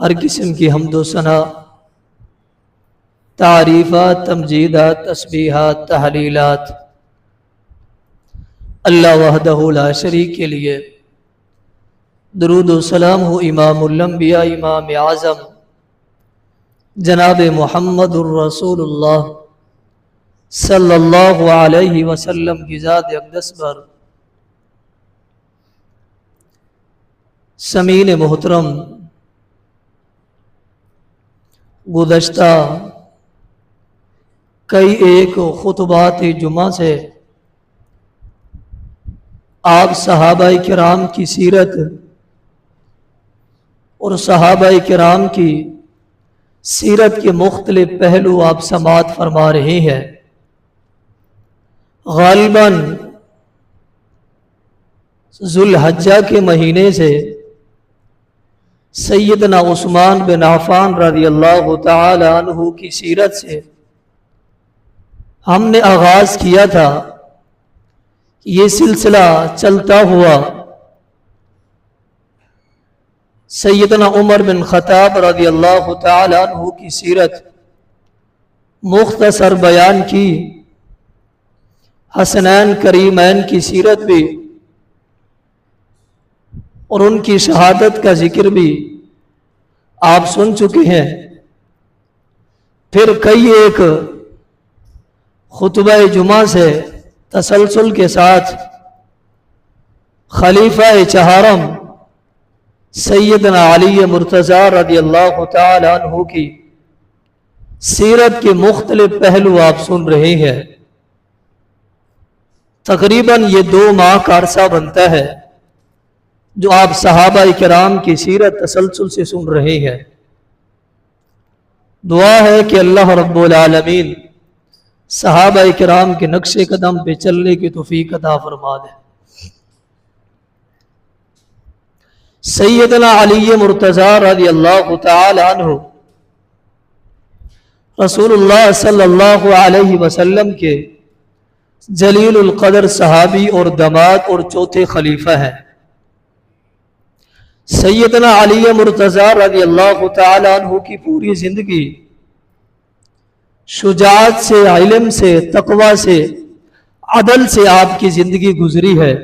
ہر قسم کی حمد و ثنا، تعریفات، تمجیدات، تسبیحات، تحلیلات اللہ وحدہ لا شریک کے لیے۔ درود و سلام ہو امام الانبیاء، امام اعظم جناب محمد الرسول اللہ صلی اللہ علیہ وسلم کی ذات اقدس پر۔ سامعین محترم، گزشتہ کئی ایک خطبات جمعہ سے آپ صحابہ کرام کی سیرت اور صحابہ کرام کی سیرت کے مختلف پہلو آپ سماعت فرما رہے ہیں۔ غالباً ذوالحجہ کے مہینے سے سیدنا عثمان بن عفان رضی اللہ تعالی عنہ کی سیرت سے ہم نے آغاز کیا تھا۔ یہ سلسلہ چلتا ہوا سیدنا عمر بن خطاب رضی اللہ تعالی عنہ کی سیرت مختصر بیان کی، حسنین کریمین کی سیرت بھی اور ان کی شہادت کا ذکر بھی آپ سن چکے ہیں۔ پھر کئی ایک خطبہ جمعہ سے تسلسل کے ساتھ خلیفہ چہارم سیدنا علی مرتضی رضی اللہ تعالی عنہ کی سیرت کے مختلف پہلو آپ سن رہے ہیں۔ تقریباً یہ 2 ماہ کا عرصہ بنتا ہے جو آپ صحابہ کرام کی سیرت تسلسل سے سن رہے ہیں۔ دعا ہے کہ اللہ رب العالمین صحابہ کرام کے نقش قدم پہ چلنے کی توفیق عطا فرما دے۔ سیدنا علی مرتضی رضی اللہ تعالی عنہ رسول اللہ صلی اللہ علیہ وسلم کے جلیل القدر صحابی اور داماد اور چوتھے خلیفہ ہیں۔ سیدنا علی مرتضی رضی اللہ تعالی عنہ کی پوری زندگی شجاعت سے، علم سے، تقوی سے، عدل سے آپ کی زندگی گزری ہے۔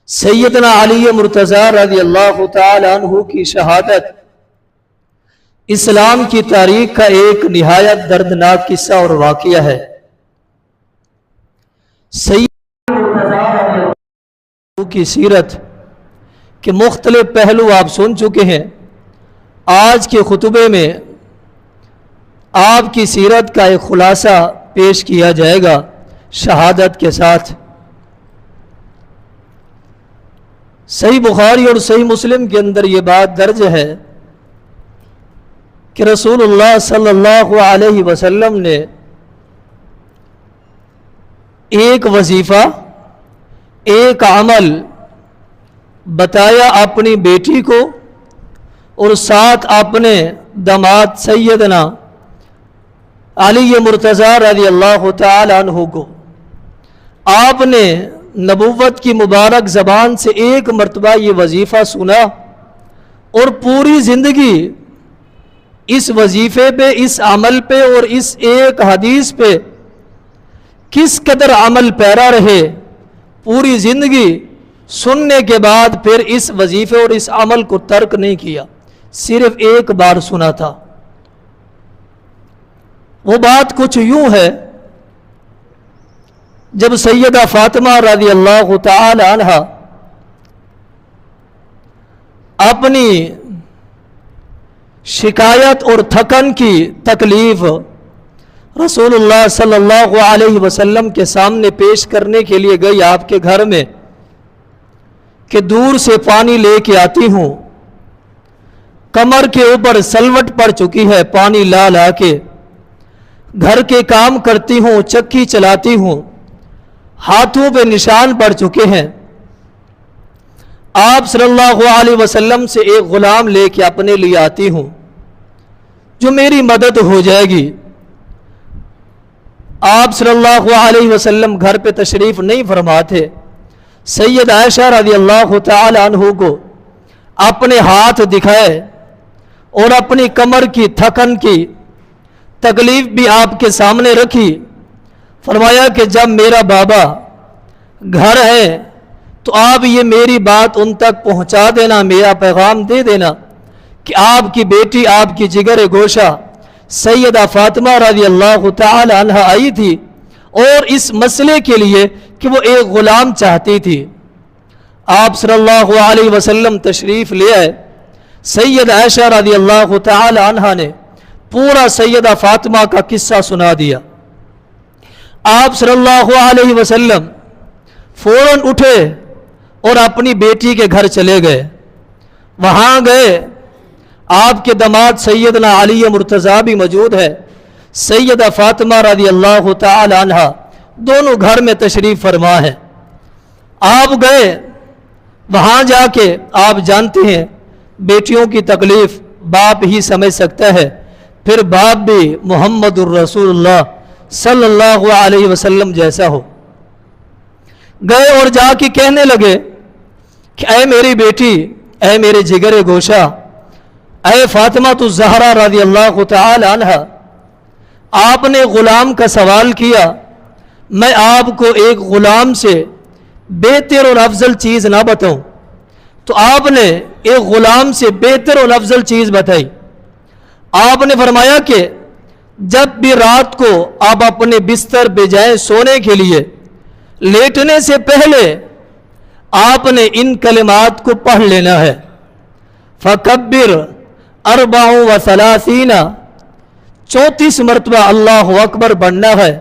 سیدنا علی مرتضی رضی اللہ تعالی عنہ کی شہادت اسلام کی تاریخ کا ایک نہایت دردناک قصہ اور واقعہ ہے۔ سیدنا مرتضی رضی اللہ عنہ کی سیرت کے مختلف پہلو آپ سن چکے ہیں۔ آج کے خطبے میں آپ کی سیرت کا ایک خلاصہ پیش کیا جائے گا شہادت کے ساتھ۔ صحیح بخاری اور صحیح مسلم کے اندر یہ بات درج ہے کہ رسول اللہ صلی اللہ علیہ وسلم نے ایک وظیفہ، ایک عمل بتایا اپنی بیٹی کو اور ساتھ اپنے داماد سیدنا علی مرتضی رضی اللہ تعالی عنہ کو۔ آپ نے نبوت کی مبارک زبان سے ایک مرتبہ یہ وظیفہ سنا اور پوری زندگی اس وظیفے پہ، اس عمل پہ اور اس ایک حدیث پہ کس قدر عمل پیرا رہے۔ پوری زندگی سننے کے بعد پھر اس وظیفے اور اس عمل کو ترک نہیں کیا، صرف ایک بار سنا تھا۔ وہ بات کچھ یوں ہے، جب سیدہ فاطمہ رضی اللہ تعالی عنہ اپنی شکایت اور تھکن کی تکلیف رسول اللہ صلی اللہ علیہ وسلم کے سامنے پیش کرنے کے لیے گئی آپ کے گھر میں کہ دور سے پانی لے کے آتی ہوں، کمر کے اوپر سلوٹ پڑ چکی ہے، پانی لا لا کے گھر کے کام کرتی ہوں، چکی چلاتی ہوں، ہاتھوں پہ نشان پڑ چکے ہیں۔ آپ صلی اللہ علیہ وسلم سے ایک غلام لے کے اپنے لیے آتی ہوں جو میری مدد ہو جائے گی۔ آپ صلی اللہ علیہ وسلم گھر پہ تشریف نہیں فرماتے۔ سید عائشہ رضی اللہ تعالی عنہ کو अपने हाथ दिखाए और अपनी कमर की थकन की तकलीफ भी आपके सामने रखी। फरमाया कि जब मेरा बाबा घर है तो आप ये मेरी बात उन तक पहुंचा देना, मेरा पैगाम दे देना कि आपकी बेटी, आपकी जिगर गोशा सैयदा फातिमा रज़ी अल्लाह तआला अन्हा आई थी और इस मसले के लिए कि वो एक ग़ुलाम चाहती थी। आप सल्लल्लाहु अलैहि वसल्लम तशरीफ़ ले आए। सैयद आयशा रज़ी अल्लाह तआला अन्हा ने पूरा सैयदा फातिमा का किस्सा सुना दिया। आप सल्लल्लाहु अलैहि वसल्लम फ़ौरन उठे और अपनी बेटी के घर चले गए। वहाँ गए, आपके दामाद सैयदना अली मुर्तज़ा भी मौजूद है, सैयदा फातिमा रज़ी अल्लाह तआला अन्हा दोनों घर में तशरीफ़ फरमा है। आप गए, वहाँ जाके आप जानते हैं बेटियों की तकलीफ़ बाप ही समझ सकता है, फिर बाप भी मुहम्मदुर रसूलुल्लाह सल्लल्लाहु अलैहि वसल्लम जैसा हो। गए और जाके कहने लगे कि ऐ मेरी बेटी, ऐ मेरे जिगर गोशा, ऐ फातिमा तु ज़हरा रज़ी अल्लाह तआला अन्हा, आपने ग़ुलाम का सवाल किया, मैं आपको एक ग़ुलाम से बेहतर और अफजल चीज़ ना बताऊं, तो आपने एक ग़ुलाम से बेहतर और अफजल चीज़ बताई। आपने फरमाया कि जब भी रात को आप अपने बिस्तर पे जाएं सोने के लिए, लेटने से पहले आपने इन कलिमात को पढ़ लेना है। फ़कब्बिर अरबाउ व सलासीना, 34 मरतबा अल्लाहु अकबर पढ़ना है।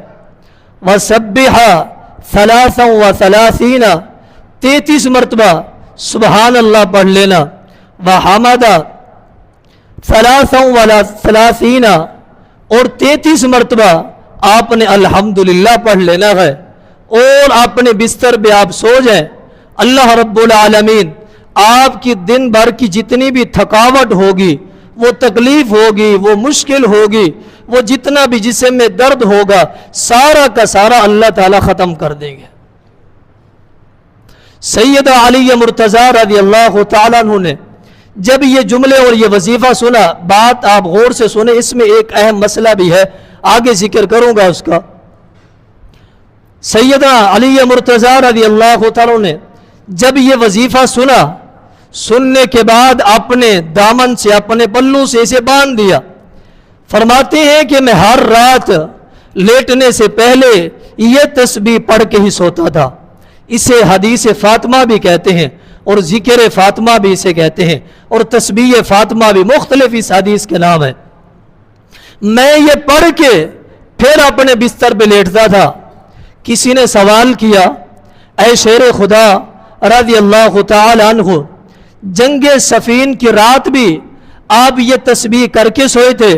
व सब्बिहा सलासा व सलासीना, 33 मरतबा सुबहान अल्लाह पढ़ लेना। व हमादा सलासा व सलासीना, और 33 मरतबा आपने अल्हम्दुलिल्लाह पढ़ लेना है। और अपने बिस्तर पे आप सो जाएं। अल्लाह रब्बुल आलमीन आपकी दिन भर की जितनी भी थकावट होगी, वो तकलीफ होगी, वो मुश्किल होगी, वो जितना भी जिस्म में दर्द होगा, सारा का सारा अल्लाह ताला ख़त्म कर देंगे। सैयदा अली मुर्तज़ा रज़ी अल्लाह तआला अन्हु ने जब ये जुमले और ये वजीफ़ा सुना, बात आप गौर से सुने, इसमें एक अहम मसला भी है, आगे जिक्र करूँगा उसका। सैयदा अली मुर्तज़ा रज़ी अल्लाह तआला ने जब ये वजीफ़ा सुना, सुनने के बाद अपने दामन से, अपने पल्लू से इसे बांध दिया। फरमाते हैं कि मैं हर रात लेटने से पहले ये तस्बीह पढ़ के ही सोता था। इसे हदीस फातिमा भी कहते हैं और ज़िक्र फातिमा भी इसे कहते हैं, और तस्बीह फातिमा भी मुख्तलिफ इस हदीस के नाम है। मैं ये पढ़ के फिर अपने बिस्तर पे लेटता था। किसी ने सवाल किया, ऐ शेर खुदा रज़ी अल्लाह तआला अन्हु, जंगे सफ़ीन की रात भी आप ये तस्बीह करके सोए थे?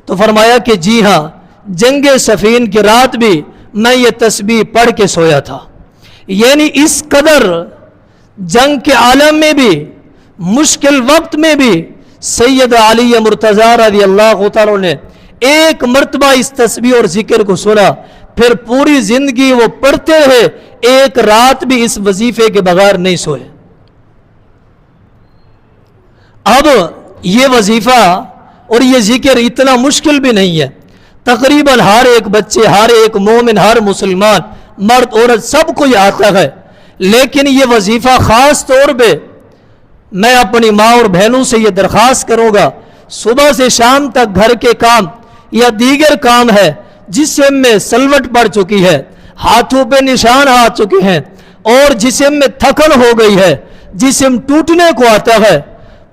तो फरमाया कि जी हाँ, जंगे सफ़ीन की रात भी मैं ये तस्बीह पढ़ के सोया था। यानी इस कदर जंग के आलम में भी, मुश्किल वक्त में भी सैयदा अली मुर्तज़ा रज़ी अल्लाह तआला ने एक मरतबा इस तस्बीह और जिक्र को सुना, फिर पूरी जिंदगी वो पढ़ते रहे, एक रात भी इस वजीफे के बगैर नहीं सोए। अब ये वजीफा और ये जिक्र इतना मुश्किल भी नहीं है, तकरीबन हर एक बच्चे, हर एक मोमिन, हर मुसलमान, मर्द औरत सबको ये आता है। लेकिन ये वजीफा ख़ास तौर पे मैं अपनी माँ और बहनों से ये दरख्वास्त करूँगा, सुबह से शाम तक घर के काम या दीगर काम है जिस्म में सलवट पड़ चुकी है, हाथों पे निशान आ चुके हैं और जिस्म में थकन हो गई है, जिस्म टूटने को आता है,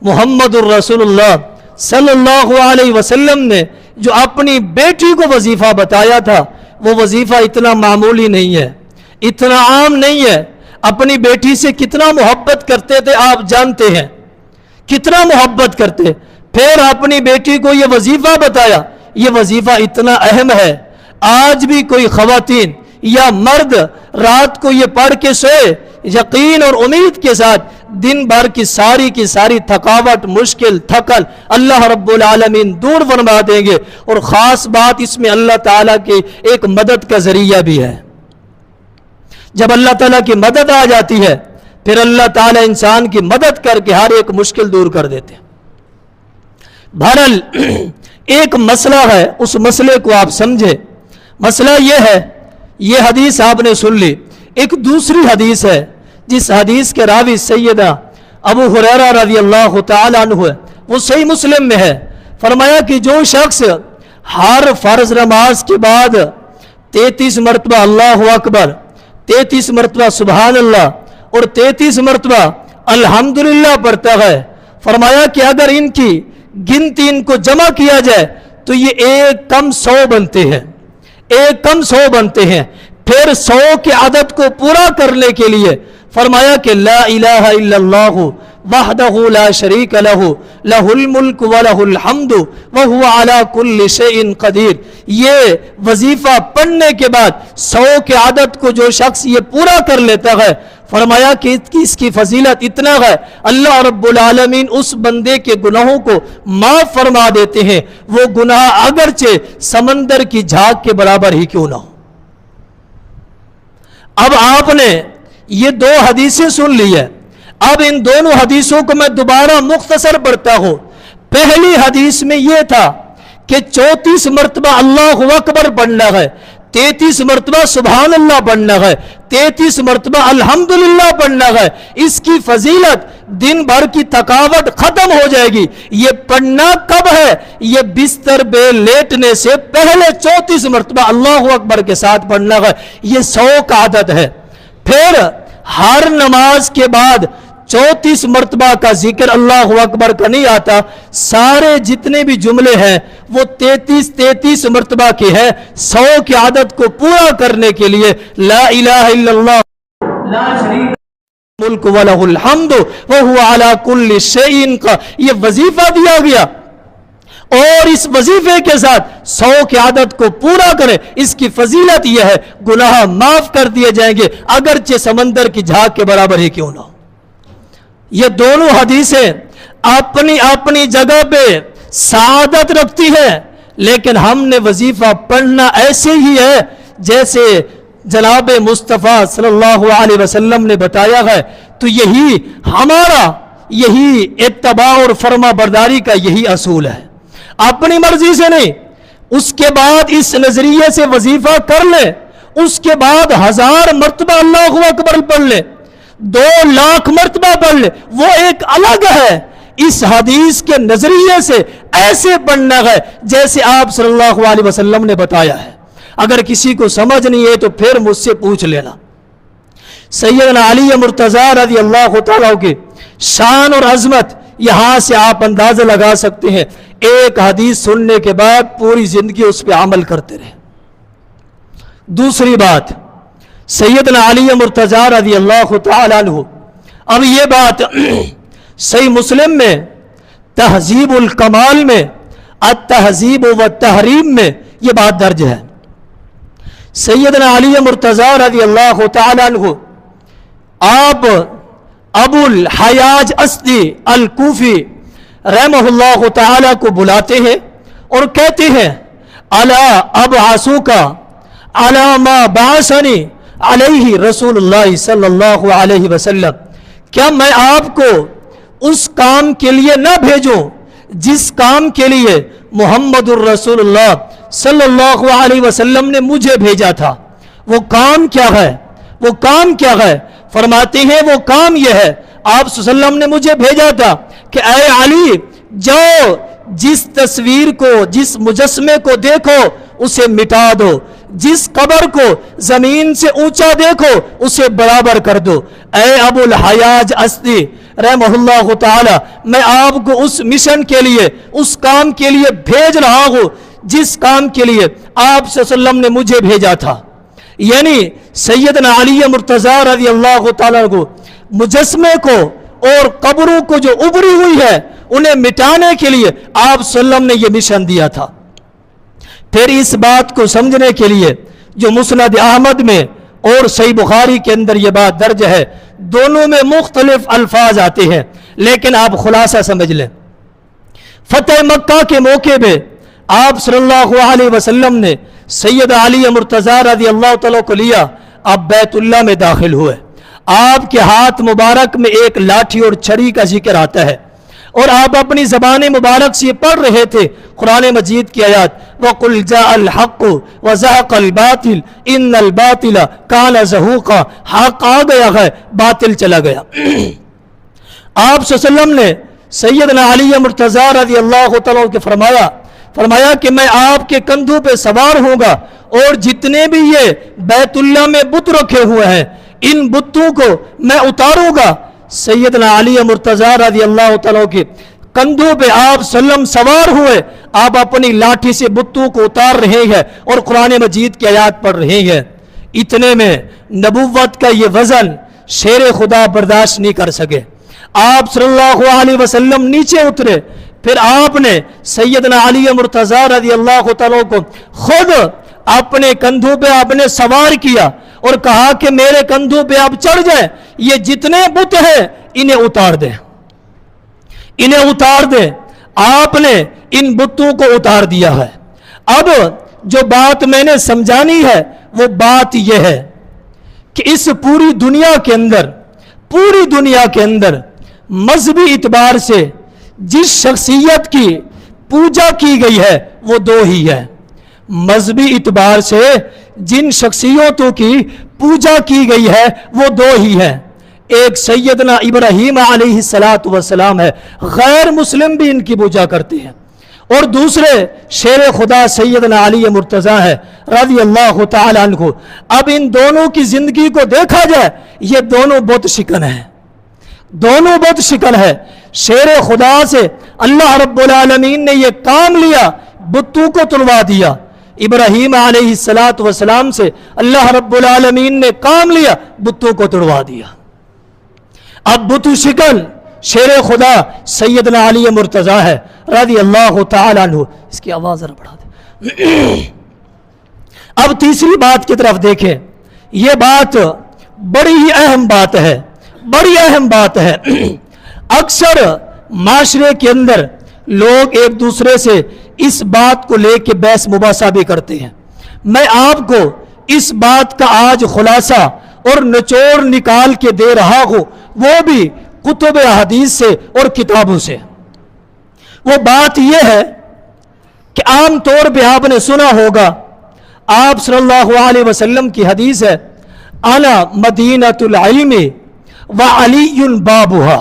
मुहम्मदुर रसूलुल्लाह सल्लल्लाहु अलैहि वसल्लम ने जो अपनी बेटी को वजीफा बताया था, वो वजीफा इतना मामूली नहीं है, इतना आम नहीं है। अपनी बेटी से कितना मोहब्बत करते थे आप जानते हैं, कितना मोहब्बत करते, फिर अपनी बेटी को ये वजीफा बताया। ये वजीफा इतना अहम है, आज भी कोई ख़वातीन या मर्द रात को ये पढ़ के सोए, यकीन और उम्मीद के साथ दिन भर की सारी थकावट, मुश्किल, थकन अल्लाह रब्बुल आलमीन दूर फरमा देंगे। और ख़ास बात इसमें अल्लाह ताला की एक मदद का ज़रिया भी है। जब अल्लाह ताला की मदद आ जाती है, پھر اللہ تعالیٰ انسان کی مدد کر کے ہر ایک مشکل دور کر دیتے ہیں۔ بہرحال ایک مسئلہ ہے، اس مسئلے کو آپ سمجھے۔ مسئلہ یہ ہے، یہ حدیث آپ نے سن لی، ایک دوسری حدیث ہے جس حدیث کے راوی سیدنا ابو ہریرہ رضی اللہ تعالیٰ عنہ ہے، وہ صحیح مسلم میں ہے۔ فرمایا کہ جو شخص ہر فرض نماز کے بعد 33 مرتبہ اللہ اکبر، 33 مرتبہ سبحان اللہ اور 33 مرتبہ الحمدللہ پڑھتا ہے، فرمایا کہ اگر ان کی گنتی ان کو جمع کیا جائے تو یہ 1 کم 100 بنتے ہیں، 1 کم 100 بنتے ہیں۔ پھر 100 کے عدد کو پورا کرنے کے لیے فرمایا کہ لا الہ الا اللہ وحدہ لا شریک لہ لہ الملک ولہ الحمد وہو علی کل شیء قدیر۔ یہ وظیفہ پڑھنے کے بعد 100 کے عدد کو جو شخص یہ پورا کر لیتا ہے، فرمایا کہ اس کی فضیلت اتنا ہے، اللہ رب العالمین اس بندے کے گناہوں کو معاف فرما دیتے ہیں، وہ گناہ اگرچہ سمندر کی جھاگ کے برابر ہی کیوں نہ ہو۔ اب آپ نے یہ 2 حدیثیں سن لی ہے، اب ان دونوں حدیثوں کو میں دوبارہ مختصر پڑھتا ہوں۔ پہلی حدیث میں یہ تھا کہ 34 مرتبہ اللہ اکبر پڑھنا ہے، 33 مرتبہ سبحان اللہ پڑھنا ہے، 33 مرتبہ الحمدللہ پڑھنا ہے، اس کی فضیلت دن بھر کی تھکاوٹ ختم ہو جائے گی۔ یہ پڑھنا کب ہے؟ یہ بستر پہ لیٹنے سے پہلے 34 مرتبہ اللہ اکبر کے ساتھ پڑھنا ہے، یہ 100 کا عدد ہے۔ پھر ہر نماز کے بعد 34 مرتبہ کا ذکر اللہ اکبر کا نہیں آتا، سارے جتنے بھی جملے ہیں وہ 33 مرتبہ کے ہیں۔ 100 کے عدد کو پورا کرنے کے لیے لا الہ الا اللہ لا شریک ملک ولہ الحمد وہو علی کل شیء کا یہ وظیفہ دیا گیا، اور اس وظیفے کے ساتھ 100 کے عدد کو پورا کرے، اس کی فضیلت یہ ہے گناہ معاف کر دیے جائیں گے اگرچہ سمندر کی جھاگ کے برابر ہی کیوں نہ ہو۔ یہ دونوں حدیثیں اپنی اپنی جگہ پہ سعادت رکھتی ہیں، لیکن ہم نے وظیفہ پڑھنا ایسے ہی ہے جیسے جناب مصطفیٰ صلی اللہ علیہ وسلم نے بتایا ہے، تو یہی ہمارا یہی اتباع اور فرما برداری کا یہی اصول ہے، اپنی مرضی سے نہیں۔ اس کے بعد اس نظریے سے وظیفہ کر لے، اس کے بعد 1000 مرتبہ اللہ اکبر پڑھ لے، 2 لاکھ مرتبہ پڑھ لے، وہ ایک الگ ہے۔ اس حدیث کے نظریے سے ایسے پڑھنا ہے جیسے آپ صلی اللہ علیہ وسلم نے بتایا ہے۔ اگر کسی کو سمجھ نہیں ہے تو پھر مجھ سے پوچھ لینا۔ سیدنا علی مرتضیٰ رضی اللہ تعالیٰ کی شان اور عظمت یہاں سے آپ اندازہ لگا سکتے ہیں، ایک حدیث سننے کے بعد پوری زندگی اس پہ عمل کرتے رہے۔ دوسری بات، سیدنا علی مرتضیٰ رضی اللہ تعالیٰ عنہ، اب یہ بات صحیح مسلم میں، تہذیب الکمال میں، التہذیب و تحریم میں یہ بات درج ہے۔ سیدنا علی مرتضیٰ رضی اللہ تعالیٰ عنہ آپ ابو الحیاج اسدی الکوفی رحمہ اللہ تعالیٰ کو بلاتے ہیں اور کہتے ہیں الا ابعثک علی ما بعثنی علیہ رسول اللہ صلی اللہ علیہ وسلم، کیا میں آپ کو اس کام کے لیے نہ بھیجوں جس کام کے لیے محمد الرسول اللہ صلی اللہ علیہ وسلم نے مجھے بھیجا تھا؟ وہ کام کیا ہے؟ وہ کام کیا ہے؟ فرماتے ہیں وہ کام یہ ہے، آپ صلی اللہ علیہ وسلم نے مجھے بھیجا تھا کہ اے علی، جاؤ جس تصویر کو، جس مجسمے کو دیکھو اسے مٹا دو، جس قبر کو زمین سے اونچا دیکھو اسے برابر کر دو۔ اے ابو الحیاج اسدی رحمہ اللہ تعالی، میں آپ کو اس مشن کے لیے، اس کام کے لیے بھیج رہا ہوں جس کام کے لیے آپ صلی اللہ علیہ وسلم نے مجھے بھیجا تھا۔ یعنی سیدنا علی مرتضیٰ رضی اللہ تعالیٰ کو مجسمے کو اور قبروں کو جو ابری ہوئی ہے انہیں مٹانے کے لیے آپ صلی اللہ علیہ وسلم نے یہ مشن دیا تھا۔ پھر اس بات کو سمجھنے کے لیے جو مسند احمد میں اور صحیح بخاری کے اندر یہ بات درج ہے، دونوں میں مختلف الفاظ آتے ہیں لیکن آپ خلاصہ سمجھ لیں۔ فتح مکہ کے موقع پہ آپ صلی اللہ علیہ وسلم نے سید علی مرتضیٰ رضی اللہ تعالیٰ کو لیا، آپ بیت اللہ میں داخل ہوئے۔ آپ کے ہاتھ مبارک میں ایک لاٹھی اور چھری کا ذکر آتا ہے اور آپ اپنی زبان مبارک سے یہ پڑھ رہے تھے قرآن مجید کی آیات وَقُلْ جَاءَ الْحَقُّ وَزَهَقَ الْبَاطِلُ إِنَّ الْبَاطِلَ كَانَ زَهُوقًا، حق آ گیا ہے باطل چلا گیا۔ آپ صلی اللہ علیہ وسلم نے سیدنا علی مرتضیٰ رضی اللہ تعالیٰ کے فرمایا کہ میں آپ کے کندھوں پہ سوار ہوں گا اور جتنے بھی یہ بیت اللہ میں بت رکھے ہوئے ہیں ان بتوں کو میں اتاروں گا۔ سیدنا علی مرتضیٰ رضی اللہ تعالیٰ کے کندھوں پہ آپ سلم سوار ہوئے، آپ اپنی لاٹھی سے بتوں کو اتار رہے ہیں اور قرآن مجید کی آیات پڑھ رہے ہیں۔ اتنے میں نبوت کا یہ وزن شیر خدا برداشت نہیں کر سکے، آپ صلی اللہ علیہ وسلم نیچے اترے، پھر آپ نے سیدنا علی مرتضیٰ رضی اللہ تعالیٰ کو خود اپنے کندھوں پہ آپ نے سوار کیا اور کہا کہ میرے کندھوں پہ آپ چڑھ جائیں، یہ جتنے بت ہیں انہیں اتار دیں، انہیں اتار دیں۔ آپ نے ان بتوں کو اتار دیا ہے۔ اب جو بات میں نے سمجھانی ہے وہ بات یہ ہے کہ اس پوری دنیا کے اندر مذہبی اعتبار سے جس شخصیت کی پوجا کی گئی ہے وہ دو ہی ہے۔ مذہبی اعتبار سے جن شخصیتوں کی پوجا کی گئی ہے وہ دو ہی ہے، ایک سیدنا ابراہیم علیہ السلام ہے، غیر مسلم بھی ان کی پوجا کرتے ہیں، اور دوسرے شیر خدا سیدنا علی مرتضیٰ ہے رضی اللہ تعالی عنہ۔ اب ان دونوں کی زندگی کو دیکھا جائے یہ دونوں بت شکن ہیں، دونوں بت شکن ہے۔ شیر خدا سے اللہ رب العالمین نے یہ کام لیا، بتوں کو تلوا دیا۔ ابراہیم علیہ السلام سے اللہ رب العالمین نے کام لیا، بتوں کو تلوا دیا۔ اب بتو شکن شیر خدا سیدنا علی مرتضیٰ ہے رضی اللہ تعالی عنہ۔ اس کی آواز ذرا بڑھا دیں۔ اب تیسری بات کی طرف دیکھیں، یہ بات بڑی ہی اہم بات ہے، بڑی اہم بات ہے۔ اکثر معاشرے کے اندر لوگ ایک دوسرے سے اس بات کو لے کے بحث مباحثہ بھی کرتے ہیں۔ میں آپ کو اس بات کا آج خلاصہ اور نچوڑ نکال کے دے رہا ہوں، وہ بھی کتب حدیث سے اور کتابوں سے۔ وہ بات یہ ہے کہ عام طور پہ آپ نے سنا ہوگا، آپ صلی اللہ علیہ وسلم کی حدیث ہے، انا مدینۃ العلم وعلی بابھا۔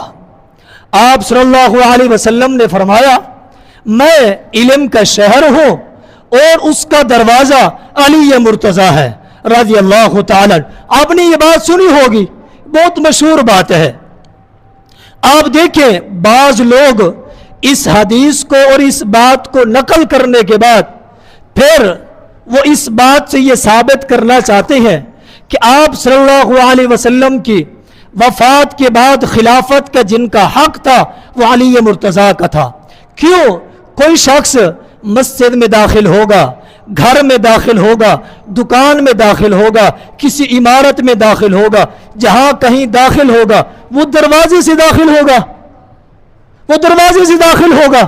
آپ صلی اللہ علیہ وسلم نے فرمایا میں علم کا شہر ہوں اور اس کا دروازہ علی مرتضیٰ ہے رضی اللہ تعالی۔ آپ نے یہ بات سنی ہوگی، بہت مشہور بات ہے۔ آپ دیکھیں بعض لوگ اس حدیث کو اور اس بات کو نقل کرنے کے بعد پھر وہ اس بات سے یہ ثابت کرنا چاہتے ہیں کہ آپ صلی اللہ علیہ وسلم کی وفات کے بعد خلافت کا جن کا حق تھا وہ علی مرتضیٰ کا تھا۔ کیوں؟ کوئی شخص مسجد میں داخل ہوگا، گھر میں داخل ہوگا، دکان میں داخل ہوگا، کسی عمارت میں داخل ہوگا، جہاں کہیں داخل ہوگا وہ دروازے سے داخل ہوگا، وہ دروازے سے داخل ہوگا۔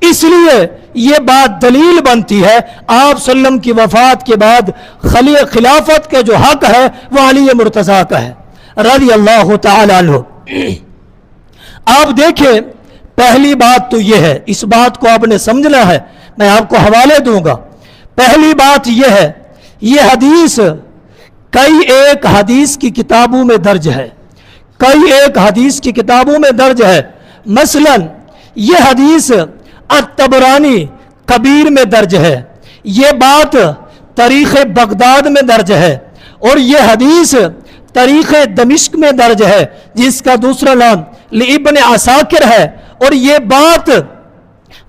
اس لیے یہ بات دلیل بنتی ہے آپ صلی اللہ علیہ وسلم کی وفات کے بعد خلافت کا جو حق ہے وہ علی مرتضیٰ کا ہے رضی اللہ تعالی عنہ۔ آپ دیکھیں پہلی بات تو یہ ہے، اس بات کو آپ نے سمجھنا ہے، میں آپ کو حوالے دوں گا۔ پہلی بات یہ ہے، یہ حدیث کئی ایک حدیث کی کتابوں میں درج ہے، کئی ایک حدیث کی کتابوں میں درج ہے۔ مثلا یہ حدیث الطبرانی کبیر میں درج ہے، یہ بات تاریخ بغداد میں درج ہے، اور یہ حدیث تاریخ دمشق میں درج ہے جس کا دوسرا نام لابن عساکر ہے، اور یہ بات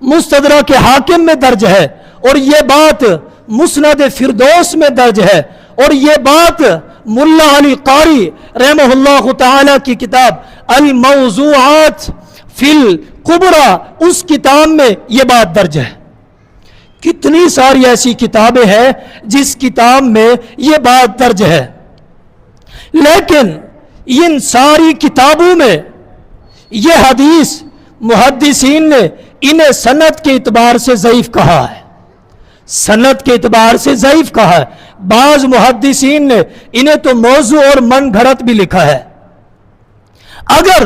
مستدرک حاکم میں درج ہے، اور یہ بات مسند فردوس میں درج ہے، اور یہ بات ملا علی قاری رحمہ اللہ تعالی کی کتاب الموضوعات فی الکبریٰ اس کتاب میں یہ بات درج ہے۔ کتنی ساری ایسی کتابیں ہیں جس کتاب میں یہ بات درج ہے، لیکن ان ساری کتابوں میں یہ حدیث محدثین نے انہیں سند کے اعتبار سے ضعیف کہا ہے، سند کے اعتبار سے ضعیف کہا ہے۔ بعض محدثین نے انہیں تو موضوع اور من گھڑت بھی لکھا ہے، अगर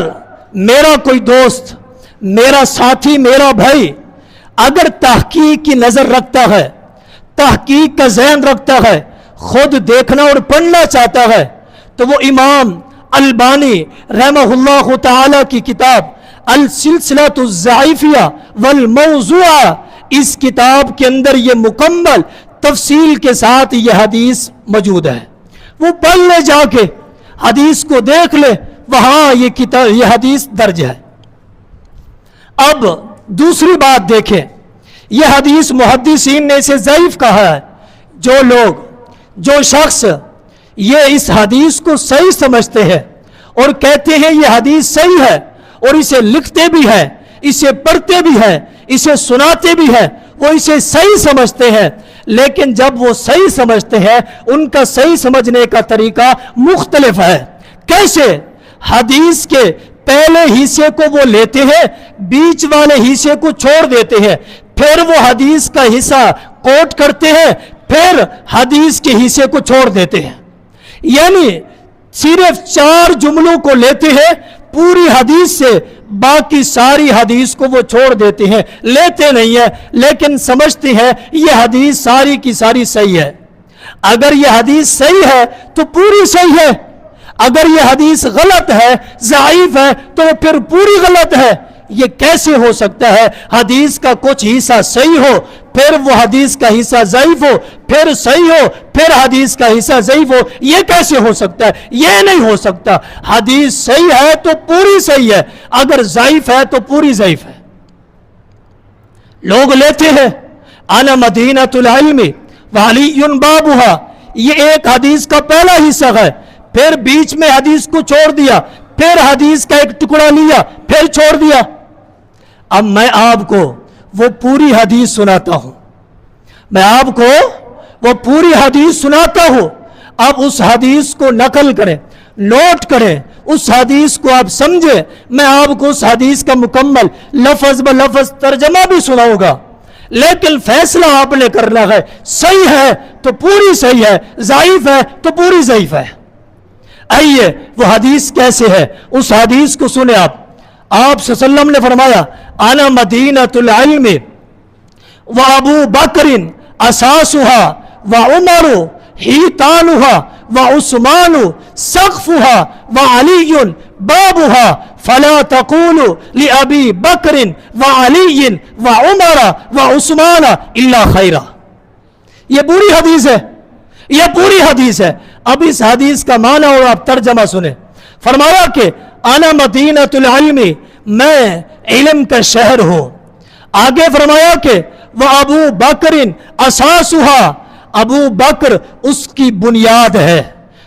मेरा कोई दोस्त, मेरा साथी, मेरा भाई अगर तहकीक की नजर रखता है, तहकीक का ज़हन रखता है, खुद देखना और पढ़ना चाहता है, तो वो इमाम अलबानी रहमहुल्लाह ताला की किताब अल सिलसिलतु ज़ाइफिया वल मौज़ूआ, इस किताब के अंदर ये मुकम्मल तफसील के साथ ये हदीस मौजूद है। वो पढ़ ले, जाके हदीस को देख ले, वहां ये किताब, ये हदीस दर्ज है। अब दूसरी बात देखें, यह हदीस मुहद्दिसीन ने इसे ज़ईफ कहा है। जो लोग, जो शख्स ये इस हदीस को सही समझते हैं और कहते हैं ये हदीस सही है, और इसे लिखते भी हैं, इसे पढ़ते भी हैं, इसे सुनाते भी हैं, वो इसे सही समझते हैं, लेकिन जब वो सही समझते हैं उनका सही समझने का तरीका मुख्तलिफ है। कैसे? हदीस के पहले हिस्से को वो लेते हैं, बीच वाले हिस्से को छोड़ देते हैं, फिर वो हदीस का हिस्सा कोट करते हैं, फिर हदीस के हिस्से को छोड़ देते हैं। यानी सिर्फ 4 जुमलों को लेते हैं पूरी हदीस से, बाकी सारी हदीस को वो छोड़ देते हैं, लेते नहीं है, लेकिन समझते हैं ये हदीस सारी की सारी सही है। अगर ये हदीस सही है तो पूरी सही है, अगर ये हदीस गलत है, ज़ाइफ है, तो फिर पूरी गलत है। ये कैसे हो सकता है? हदीस का कुछ हिस्सा सही हो, फिर वो हदीस का हिस्सा ज़ाइफ हो, फिर सही हो, फिर हदीस का हिस्सा ज़ाइफ हो, ये कैसे हो सकता है? ये नहीं हो सकता। हदीस सही है तो पूरी सही है, अगर ज़ाइफ है तो पूरी ज़ाइफ है। लोग लेते हैं आना मदीनतुल इल्मी व अलीयुन बाबुहा, ये एक हदीस का पहला हिस्सा है, फिर बीच में हदीस को छोड़ दिया, फिर हदीस का एक टुकड़ा लिया, फिर छोड़ दिया। अब मैं आपको वो पूरी हदीस सुनाता हूं, मैं आपको वो पूरी हदीस सुनाता हूं। अब उस हदीस को नकल करें, नोट करें, उस हदीस को आप समझे। मैं आपको उस हदीस का मुकम्मल लफ्ज ब लफ्ज तर्जमा भी सुनाऊंगा, लेकिन फैसला आपने करना है। सही है तो पूरी सही है, ज़ाइफ है तो पूरी ज़ाइफ है। आइए वो हदीस कैसे है, उस हदीस को सुने आप सल्लल्लाहु ने फरमाया, आना मदीनतुल इल्मी व अबू बकरिन असासुहा व उमरु हितानुहा व उस्मानु सक़्फ़ुहा व अलीयुन बाबुहा फला तक़ूलु लि अबी बकरिन व अलीयिन व उमर व उस्मान इल्ला खैरा। ये पूरी हदीस है, ये पूरी हदीस है। अब इस हदीस का माना और आप तर्जमा सुने। फरमाया कि आना मदीनतुल इल्मी, मैं इल्म का शहर हूं। आगे फरमाया कि वह अबू बकरिन असासुहा, अबू बकर उसकी बुनियाद है,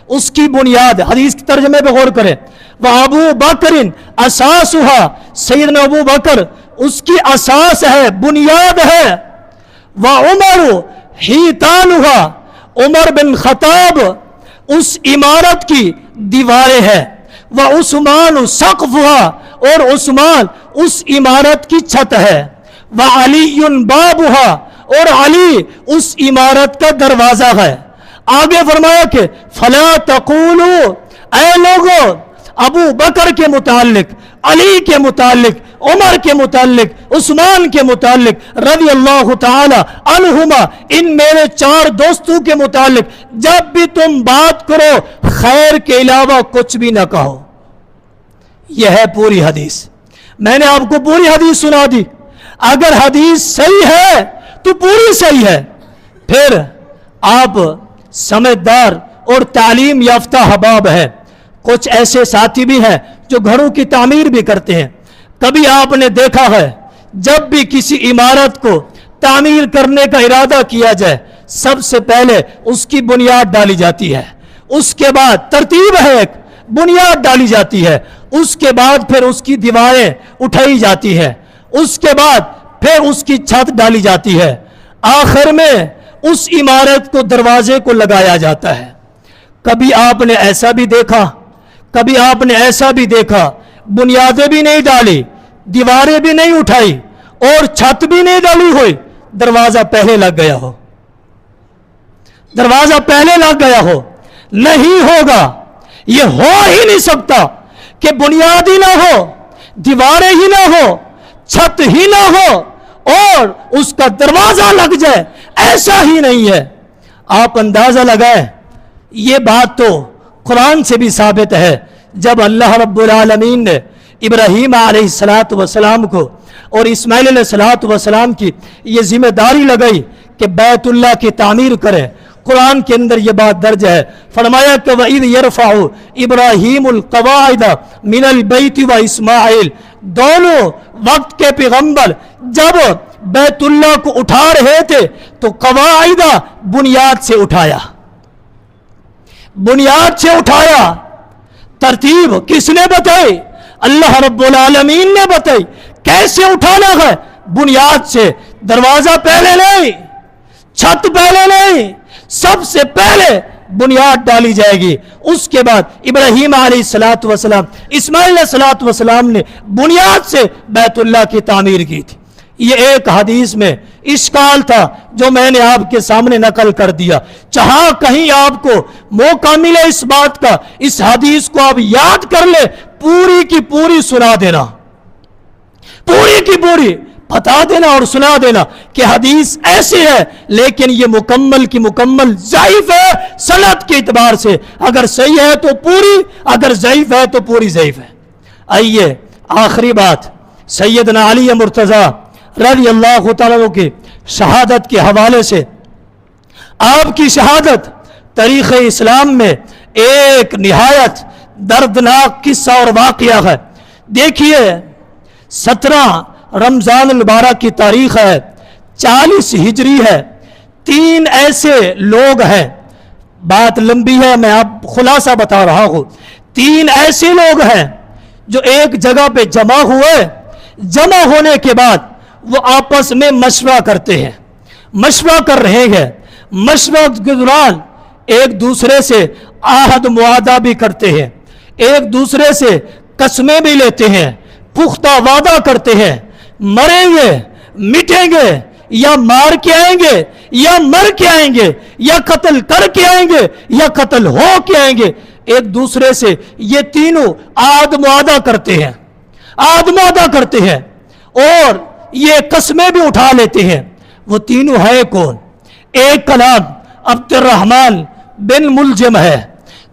उसकी बुनियाद। हदीस के तर्जमे पे गौर करें, वह अबू बकरिन असासुहा, सैयदना अबू बकर उसकी असास है, बुनियाद है। वह उमर हितानुहा, उमर बिन खताब उस इमारत की दीवारें हैं। वह उस्मान सक़्फ़ुहा, और उस्मान उस इमारत की छत है। वह अलीयुन बाबुहा, और अली उस इमारत का दरवाजा है। आगे फरमाया कि फला तक़ूलू, ऐ लोगों, अबू बकर के मुतालिक, अली के मुतालिक, उमर के मुतालिक, उस्मान के मुतालिक रज़ी अल्लाह ताला अन्हुमा, इन मेरे 4 दोस्तों के मुतालिक जब भी तुम बात करो खैर के अलावा कुछ भी ना कहो। यह है पूरी हदीस। मैंने आपको पूरी हदीस सुना दी। अगर हदीस सही है तो पूरी सही है। फिर आप समझदार और तालीम याफ्ता हबाब है। कुछ ऐसे साथी भी हैं जो घरों की तामीर भी करते हैं। कभी आपने देखा है जब भी किसी इमारत को तामीर करने का इरादा किया जाए, सबसे पहले उसकी बुनियाद डाली जाती है, उसके बाद तरतीब है, एक बुनियाद डाली जाती है, उसके बाद फिर उसकी दीवारें उठाई जाती है, उसके बाद फिर उसकी छत डाली जाती है, आखिर में उस इमारत को, दरवाजे को लगाया जाता है। कभी आपने ऐसा भी देखा, कभी आपने ऐसा भी देखा, बुनियादें भी नहीं डाली, दीवारें भी नहीं उठाई और छत भी नहीं डाली हुई, दरवाजा पहले लग गया हो, दरवाजा पहले लग गया हो? नहीं होगा, यह हो ही नहीं सकता, कि बुनियाद ही ना हो, दीवारें ही ना हो, छत ही ना हो और उसका दरवाजा लग जाए, ऐसा ही नहीं है। आप अंदाजा लगाएं, ये बात तो कुरान से भी साबित है। जब अल्लाह रब्बुल आलमीन ने इब्राहीम अलैहिस्सलातु वस्सलाम को और इस्माइल अलैहिस्सलातु वस्सलाम की ये जिम्मेदारी लगाई कि बैतुल्लाह की तामीर करें, कुरान के अंदर ये बात दर्ज है। फरमाया कि वइद यरफउ इब्राहीमुल कवाइद मिनल बैति व इस्माइल, दोनों वक्त के पैगंबर जब बैतुल्लाह को उठा रहे थे तो कवाइदा बुनियाद से उठाया, बुनियाद से उठाया। तरतीब किसने बताई? अल्लाह रब्बुल आलमीन ने बताई। कैसे उठाना है? बुनियाद से। दरवाजा पहले नहीं, छत पहले नहीं, सबसे पहले बुनियाद डाली जाएगी। उसके बाद इब्राहीम अलैहिस्सलातु वस्सलाम, इस्माइल अलैहिस्सलातु वस्सलाम ने बुनियाद से बैतुल्लाह की तामीर की थी। ये एक हदीस में इश्काल था जो मैंने आपके सामने नकल कर दिया। चाहा कहीं आपको मौका मिले इस बात का, इस हदीस को आप याद कर ले, पूरी की पूरी सुना देना, पूरी की पूरी बता देना और सुना देना कि हदीस ऐसी है, लेकिन ये मुकम्मल की मुकम्मल ज़ईफ है सनद के इतबार से। अगर सही है तो पूरी, अगर ज़ईफ है तो पूरी ज़ईफ है। आइए आखिरी बात, सैयदना अली मुर्तज़ा रज़ी अल्लाह तआला अन्हु की शहादत के हवाले से। आपकी शहादत तारीख़ इस्लाम में एक निहायत दर्दनाक किस्सा और वाक़या है। देखिए 17 रमज़ान मुबारक की तारीख़ है, 40 हिजरी है। 3 ऐसे लोग हैं, बात लंबी है, मैं आप खुलासा बता रहा हूँ। 3 ऐसे लोग हैं जो एक जगह पे जमा हुए, जमा होने के बाद वो आपस में मशवरा करते हैं, मशवरा कर रहे हैं। मशवरा के दौरान एक दूसरे से आहद मुआदा भी करते हैं, एक दूसरे से कसमें भी लेते हैं, पुख्ता वादा करते हैं, मरेंगे मिटेंगे, या मार के आएंगे या मर के आएंगे, या कत्ल करके आएंगे या कत्ल हो के आएंगे। एक दूसरे से ये तीनों आहद मुआदा करते हैं, आहद मुआदा करते हैं और ये कस्में भी उठा लेते हैं। वो तीनों है कौन? एक का नाम अब्दुर्रहमान बिन मुलजिम है,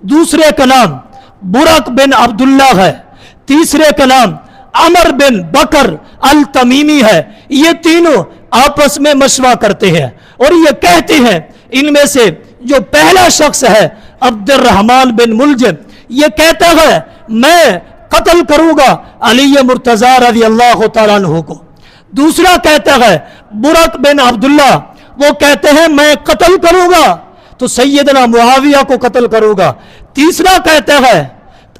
दूसरे का नाम बुरक बिन अब्दुल्ला है, तीसरे का नाम अमर बिन बकर अल तमीमी है। ये तीनों आपस में मशवरा करते हैं और ये कहते हैं, इनमें से जो पहला शख्स है अब्दुर्रहमान बिन मुलजिम, ये कहता है मैं कत्ल करूंगा अली मुर्तज़ा रज़ी अल्लाह तआला अन्हु को। दूसरा कहता है बुरक बिन अब्दुल्ला, वो कहते हैं मैं कत्ल करूंगा तो सैयदना मुआविया को कत्ल करूंगा। तीसरा कहता है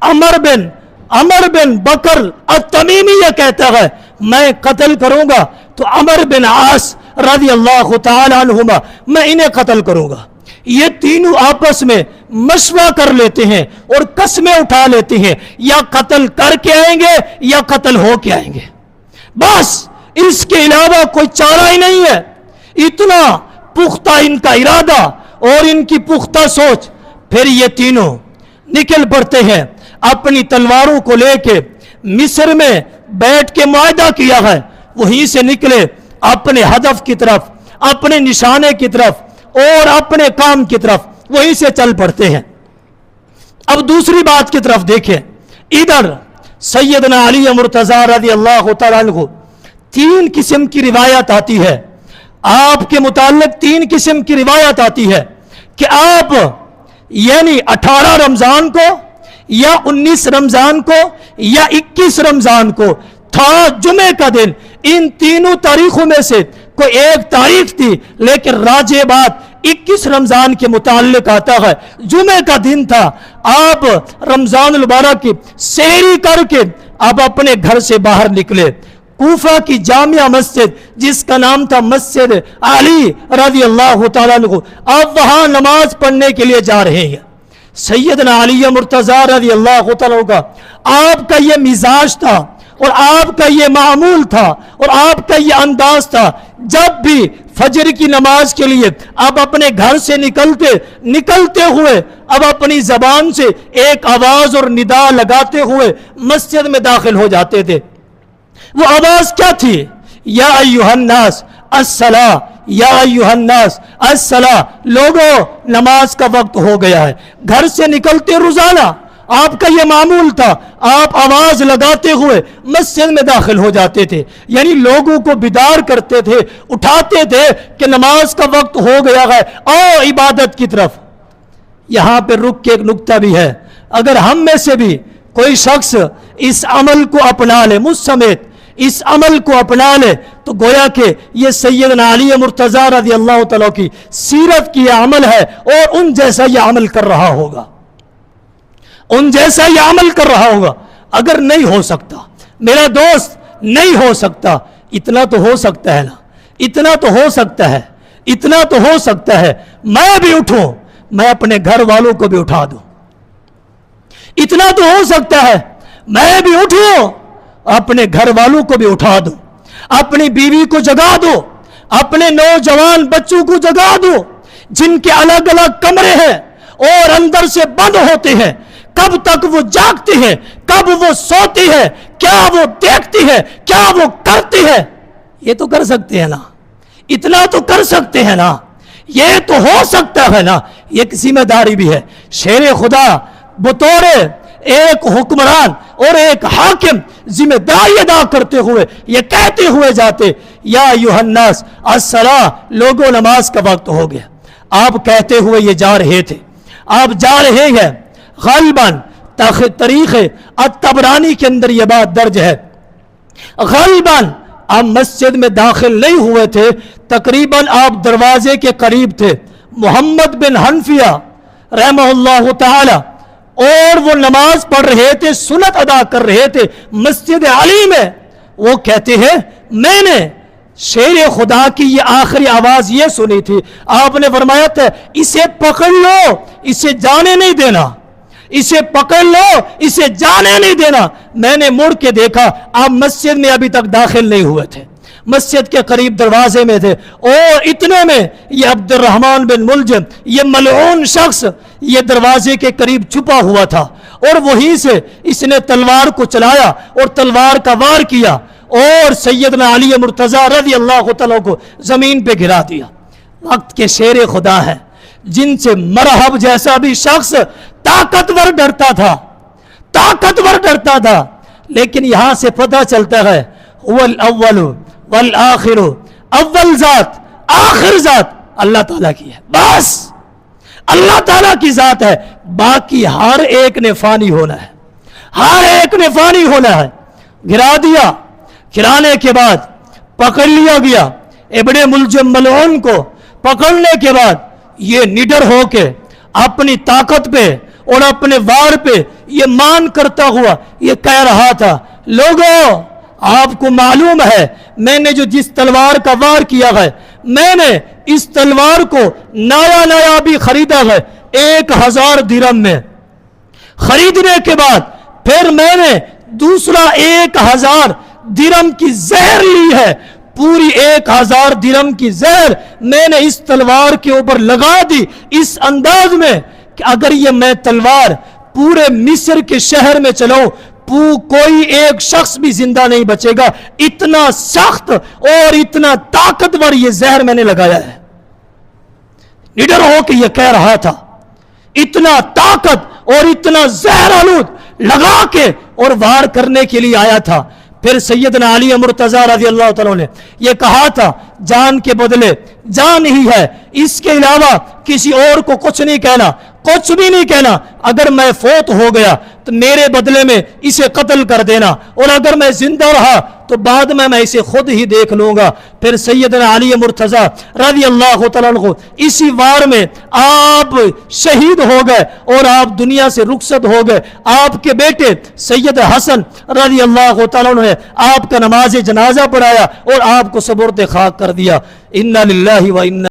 अमर बिन बकर अत-तमीमी, ये कहता है मैं कत्ल करूंगा तो अमर बिन आस रज़ी अल्लाह तआला अन्हुमा, मैं इन्हें कत्ल करूंगा। ये तीनों आपस में मशवरा कर लेते हैं और कस्में उठा लेते हैं, या कत्ल करके आएंगे या कत्ल हो के आएंगे, बस इसके अलावा कोई चारा ही नहीं है। इतना पुख्ता इनका इरादा और इनकी पुख्ता सोच। फिर ये तीनों निकल पड़ते हैं अपनी तलवारों को लेके। मिस्र में बैठ के मुआहदा किया है, वहीं से निकले अपने हदफ की तरफ, अपने निशाने की तरफ और अपने काम की तरफ, वहीं से चल पड़ते हैं। अब दूसरी बात की तरफ देखें, इधर सैयदना अली मुर्तज़ा रज़ी अल्लाह तआला अन्हु 3 किस्म की रिवायत आती है, आपके मुताल्लिक 3 किस्म की रिवायत आती है कि आप यानी 18 रमजान को या 19 रमजान को या 21 रमजान को था जुमे का दिन, इन तीनों तारीखों में से कोई एक तारीख थी, लेकिन राजे बात 21 रमजान के मुताल्लिक आता है, जुमे का दिन था। आप रमजान मुबारक की सहरी करके आप अपने घर से बाहर निकले, कूफा की जामिया मस्जिद जिसका नाम था मस्जिद अली रज़ी अल्लाह तआला अन्हु, आप वहां नमाज पढ़ने के लिए जा रहे हैं। सैयदना अली मुर्तज़ा रज़ी अल्लाह तआला अन्हु का आपका ये मिजाज था और आपका ये मामूल था और आपका ये अंदाज था, जब भी फजर की नमाज के लिए अब अपने घर से निकलते हुए अब अपनी जबान से एक आवाज और निदा लगाते हुए मस्जिद में दाखिल हो जाते थे। वो आवाज क्या थी? या अय्युहन्नास अस्सला, या अय्युहन्नास अस्सला, लोगों नमाज का वक्त हो गया है। घर से निकलते रोजाना आपका ये मामूल था, आप आवाज लगाते हुए मस्जिद में दाखिल हो जाते थे, यानी लोगों को बिदार करते थे, उठाते थे कि नमाज का वक्त हो गया है, आओ इबादत की तरफ। यहां पर रुक के एक नुक्ता भी है, अगर हम में से भी कोई शख्स इस अमल को अपना ले, मुझ समेत इस अमल को अपना ले, तो गोया कि ये सैयदना अली मुर्तज़ा रज़ी अल्लाह तआला की सीरत की अमल है और उन जैसा ये अमल कर रहा होगा, उन जैसा ये अमल कर रहा होगा। अगर नहीं हो सकता मेरा दोस्त, नहीं हो सकता, इतना तो हो सकता है ना, इतना तो हो सकता है, इतना तो हो सकता है मैं भी उठूं, मैं अपने घर वालों को भी उठा दूं। इतना तो हो सकता है मैं भी उठूं, अपने घर वालों को भी उठा दूं, अपनी बीवी को जगा दो, अपने नौजवान बच्चों को जगा दो जिनके अलग अलग कमरे हैं और अंदर से बंद होते हैं। कब तक वो जागते हैं, कब वो सोते हैं, क्या वो देखती है, क्या वो करती है? ये तो कर सकते हैं ना, इतना तो कर सकते हैं ना, ये तो हो सकता है ना। ये एक जिम्मेदारी भी है। शेर खुदा बतौर एक हुक्मरान और एक हाकिम जिम्मेदारी अदा करते हुए ये कहते हुए जाते, या अय्युहन्नास अस्सला, लोगों नमाज का वक्त हो गया। आप कहते हुए ये जा रहे थे, आप जा रहे हैं, ग़ालिबन तारीख़ अत-तबरानी के अंदर ये बात दर्ज है, ग़ालिबन आप मस्जिद में दाखिल नहीं हुए थे, तकरीबन आप दरवाजे के करीब थे। मोहम्मद बिन हनफिया रहमहुल्लाह ताला और वो नमाज पढ़ रहे थे, सुन्नत अदा कर रहे थे मस्जिद अली में। वो कहते हैं मैंने शेर खुदा की ये आखिरी आवाज ये सुनी थी, आपने फरमाया था इसे पकड़ लो, इसे जाने नहीं देना, इसे पकड़ लो, इसे जाने नहीं देना। मैंने मुड़ के देखा आप मस्जिद में अभी तक दाखिल नहीं हुए थे, मस्जिद के करीब दरवाजे में थे, और इतने में ये अब्दुर्रहमान बिन मुलजिम, ये मलऊन शख्स, ये दरवाजे के करीब छुपा हुआ था, और वहीं से इसने तलवार को चलाया और तलवार का वार किया और सैयदना अली मुर्तज़ा रज़ी अल्लाह तआला को जमीन पे गिरा दिया। वक्त के शेर खुदा है जिनसे मरहब जैसा भी शख्स ताकतवर डरता था, ताकतवर डरता था। लेकिन यहां से पता चलता है वल अव्वल वल आखिर, अव्वल जात आखिर जात अल्लाह ताला की है, बस अल्लाह ताला की जात है, बाकी हर एक ने फानी होना है, हर एक ने फानी होना है। गिरा दिया, गिराने के बाद पकड़ लिया गया, इब्ने मुलजिम मलऊन को पकड़ने के बाद ये निडर होके अपनी ताकत पे और अपने वार पे ये मान करता हुआ ये कह रहा था, लोगों आपको मालूम है मैंने जो जिस तलवार का वार किया है, मैंने इस तलवार को नया नया भी खरीदा है 1000 दिरहम में। खरीदने के बाद फिर मैंने दूसरा 1000 दिरहम की जहर ली है, पूरी 1000 दिरहम की जहर मैंने इस तलवार के ऊपर लगा दी, इस अंदाज में कि अगर ये मैं तलवार पूरे मिस्र के शहर में चलाऊं, कोई एक शख्स भी जिंदा नहीं बचेगा। इतना सख्त और इतना ताकतवर ये जहर मैंने लगाया है। निडर होकर ये कह रहा था, इतना ताकत और इतना जहर आलूद लगा के और वार करने के लिए आया था। फिर सैयदना अली मुर्तज़ा रज़ी अल्लाह तआला ने यह कहा था, जान के बदले जान ही है, इसके अलावा किसी और को कुछ नहीं कहना, कुछ भी नहीं कहना। अगर मैं फौत हो गया तो मेरे बदले में इसे कत्ल कर देना, और अगर मैं जिंदा रहा तो बाद में मैं इसे खुद ही देख लूंगा। फिर सैयदना अली मुर्तज़ा रज़ी अल्लाह तआला अन्हु इसी वार में आप शहीद हो गए और आप दुनिया से रुखसत हो गए। आपके बेटे सैयद हसन रज़ी अल्लाह तआला अन्हु ने आपका नमाज जनाजा पढ़ाया और आपको सुपुर्द खाक कर दिया। इन्ना लिल्लाहि व इन्ना